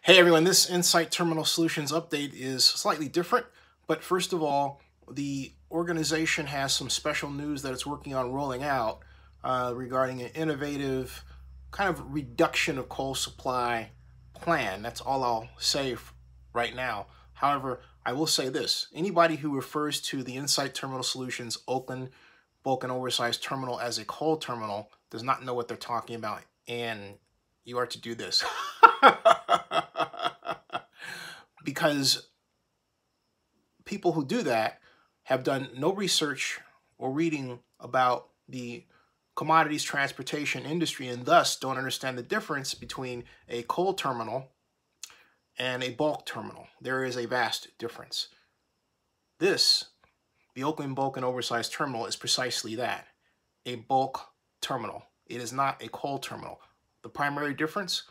Hey everyone, this Insight Terminal Solutions update is slightly different, but first of all, the organization has some special news that it's working on rolling out regarding an innovative kind of reduction of coal supply plan. That's all I'll say right now. However, I will say this: anybody who refers to the Insight Terminal Solutions Oakland bulk and oversized terminal as a coal terminal does not know what they're talking about, and you are to do this. Because people who do that have done no research or reading about the commodities transportation industry and thus don't understand the difference between a coal terminal and a bulk terminal. There is a vast difference. The Oakland Bulk and Oversized Terminal, is precisely that, a bulk terminal. It is not a coal terminal. The primary difference: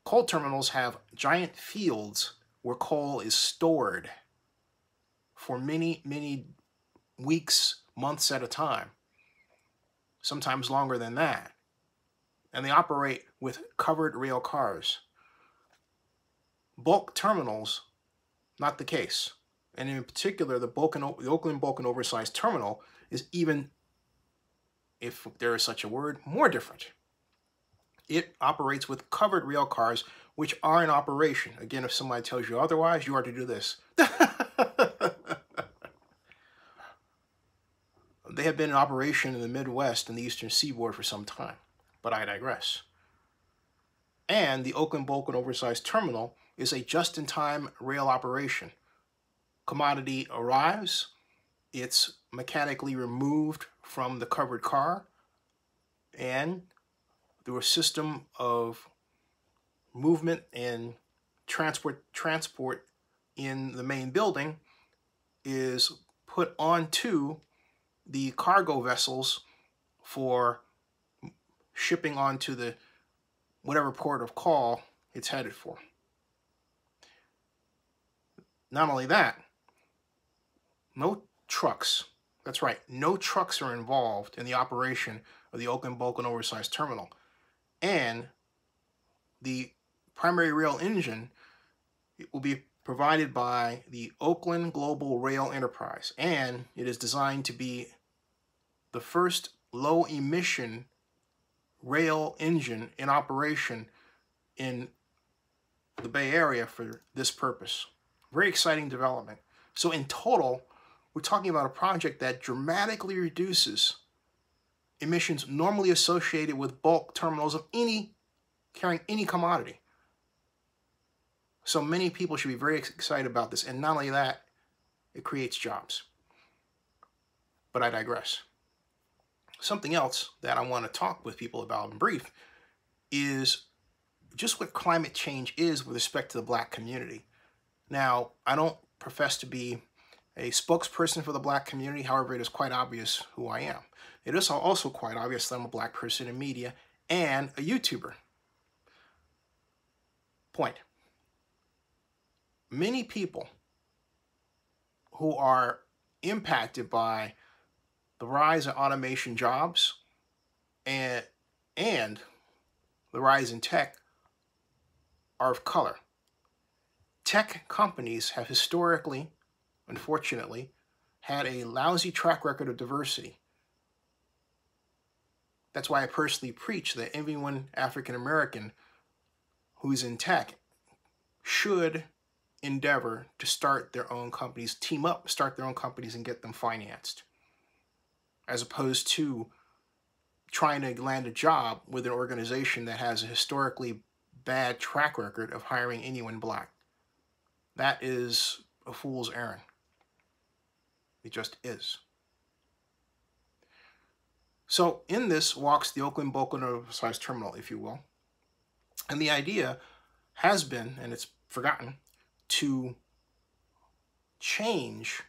coal terminals have giant fields where coal is stored for many, many weeks, months at a time, sometimes longer than that. And they operate with covered rail cars. Bulk terminals, not the case. And in particular, the Oakland Bulk and Oversized Terminal is even, if there is such a word, more different. It operates with covered rail cars, which are in operation. Again, if somebody tells you otherwise, you are to do this. They have been in operation in the Midwest and the Eastern Seaboard for some time, but I digress. And the Oakland Bulk and Oversized Terminal is a just-in-time rail operation. Commodity arrives, it's mechanically removed from the covered car, and through a system of movement and transport in the main building, is put onto the cargo vessels for shipping onto the whatever port of call it's headed for. Not only that, no trucks, that's right, no trucks are involved in the operation of the Oakland Bulk and Oversized Terminal. And the primary rail engine will be provided by the Oakland Global Rail Enterprise, and it is designed to be the first low-emission rail engine in operation in the Bay Area for this purpose. Very exciting development. So in total, we're talking about a project that dramatically reduces emissions normally associated with bulk terminals of carrying any commodity. So many people should be very excited about this. And not only that, it creates jobs. But I digress. Something else that I want to talk with people about in brief is just what climate change is with respect to the Black community. Now, I don't profess to be a spokesperson for the Black community. However, it is quite obvious who I am. It is also quite obvious that I'm a Black person in media and a YouTuber. Point: many people who are impacted by the rise in automation jobs and the rise in tech are of color. Tech companies have historically, unfortunately, had a lousy track record of diversity. That's why I personally preach that everyone African American who's in tech should endeavor to start their own companies, team up, start their own companies, and get them financed, as opposed to trying to land a job with an organization that has a historically bad track record of hiring anyone Black. That is a fool's errand. It just is. So in this walks the Oakland Bulk and Oversized Terminal, if you will. And the idea has been, and it's forgotten, to change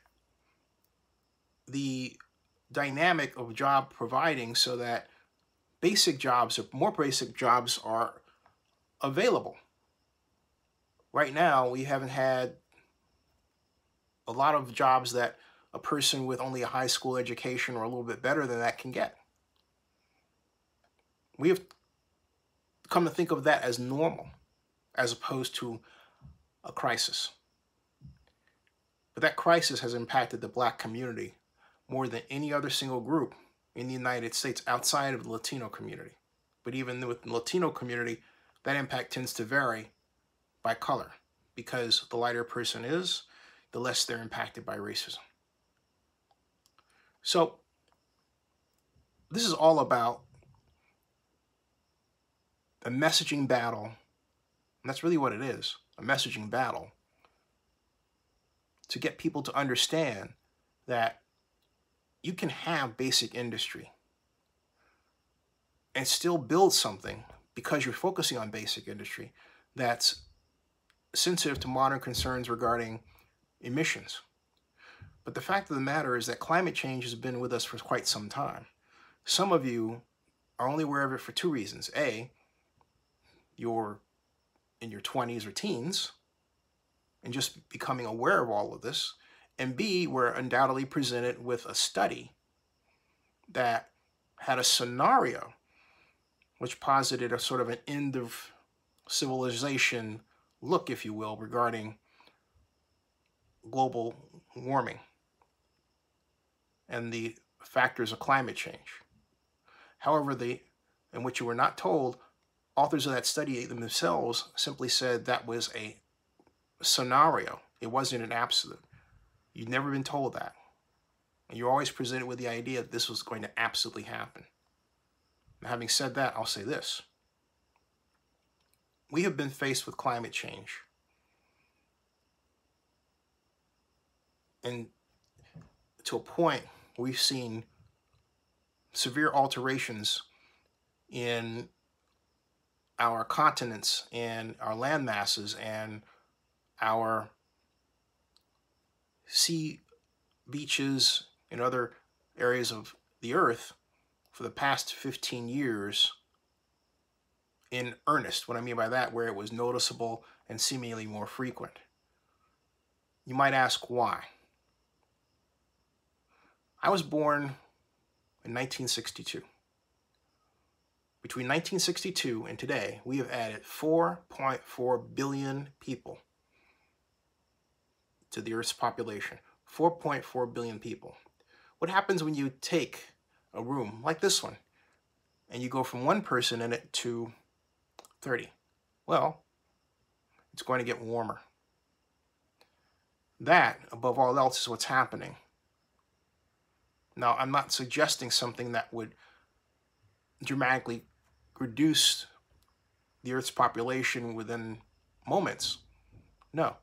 the dynamic of job providing so that basic jobs, or more basic jobs, are available. Right now, we haven't had a lot of jobs that a person with only a high school education or a little bit better than that can get. We have come to think of that as normal, as opposed to a crisis. But that crisis has impacted the Black community more than any other single group in the United States outside of the Latino community. But even with the Latino community, that impact tends to vary by color, because the lighter a person is, the less they're impacted by racism. So this is all about a messaging battle, and that's really what it is, a messaging battle, to get people to understand that you can have basic industry and still build something, because you're focusing on basic industry, that's sensitive to modern concerns regarding emissions. But the fact of the matter is that climate change has been with us for quite some time. Some of you are only aware of it for two reasons. A, you're in your 20s or teens and just becoming aware of all of this. And B, we're undoubtedly presented with a study that had a scenario which posited a sort of an end of civilization look, if you will, regarding global warming and the factors of climate change. However, and what you were not told, authors of that study themselves simply said that was a scenario. It wasn't an absolute. You've never been told that. And you're always presented with the idea that this was going to absolutely happen. Now, having said that, I'll say this. We have been faced with climate change. And to a point, we've seen severe alterations in our continents and our land masses and our sea beaches and other areas of the earth for the past 15 years in earnest. What I mean by that, where it was noticeable and seemingly more frequent. You might ask why. I was born in 1962. Between 1962 and today, we have added 4.4 billion people to the Earth's population. 4.4 billion people. What happens when you take a room like this one and you go from one person in it to 30? Well, it's going to get warmer. That, above all else, is what's happening. Now, I'm not suggesting something that would dramatically reduce the Earth's population within moments. No.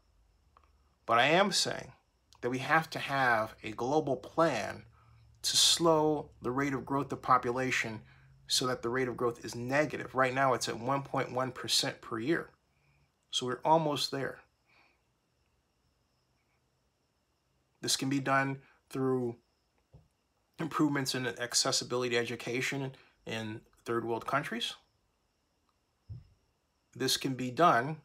But I am saying that we have to have a global plan to slow the rate of growth of population so that the rate of growth is negative. Right now, it's at 1.1% per year. So we're almost there. This can be done through improvements in accessibility to education in third world countries. This can be done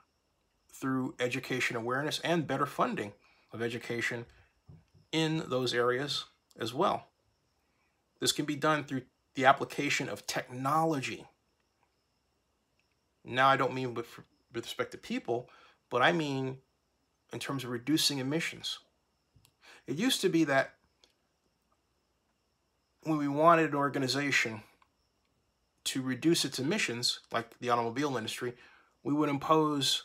through education awareness and better funding of education in those areas as well. This can be done through the application of technology. Now, I don't mean with respect to people, but I mean in terms of reducing emissions. It used to be that when we wanted an organization to reduce its emissions, like the automobile industry, we would impose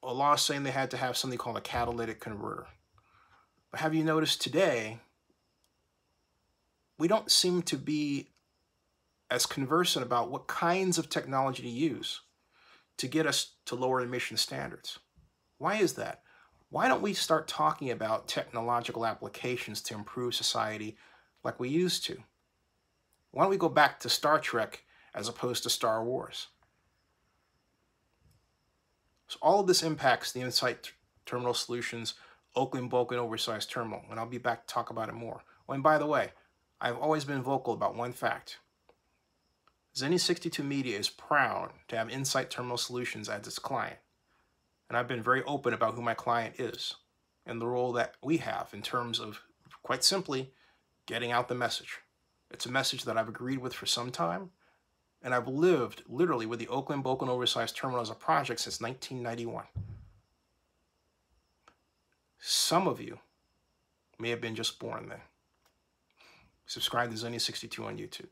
a law saying they had to have something called a catalytic converter. But have you noticed today, we don't seem to be as conversant about what kinds of technology to use to get us to lower emission standards. Why is that? Why don't we start talking about technological applications to improve society like we used to? Why don't we go back to Star Trek as opposed to Star Wars? So all of this impacts the Insight Terminal Solutions Oakland bulk and oversized terminal, and I'll be back to talk about it more. Oh, and by the way, I've always been vocal about one fact. Zenny 62 Media is proud to have Insight Terminal Solutions as its client, and I've been very open about who my client is and the role that we have in terms of, quite simply, getting out the message. It's a message that I've agreed with for some time, And I've lived literally with the Oakland Bulk and Oversized Terminal as a project since 1991. Some of you may have been just born then. Subscribe to Zony62 on YouTube.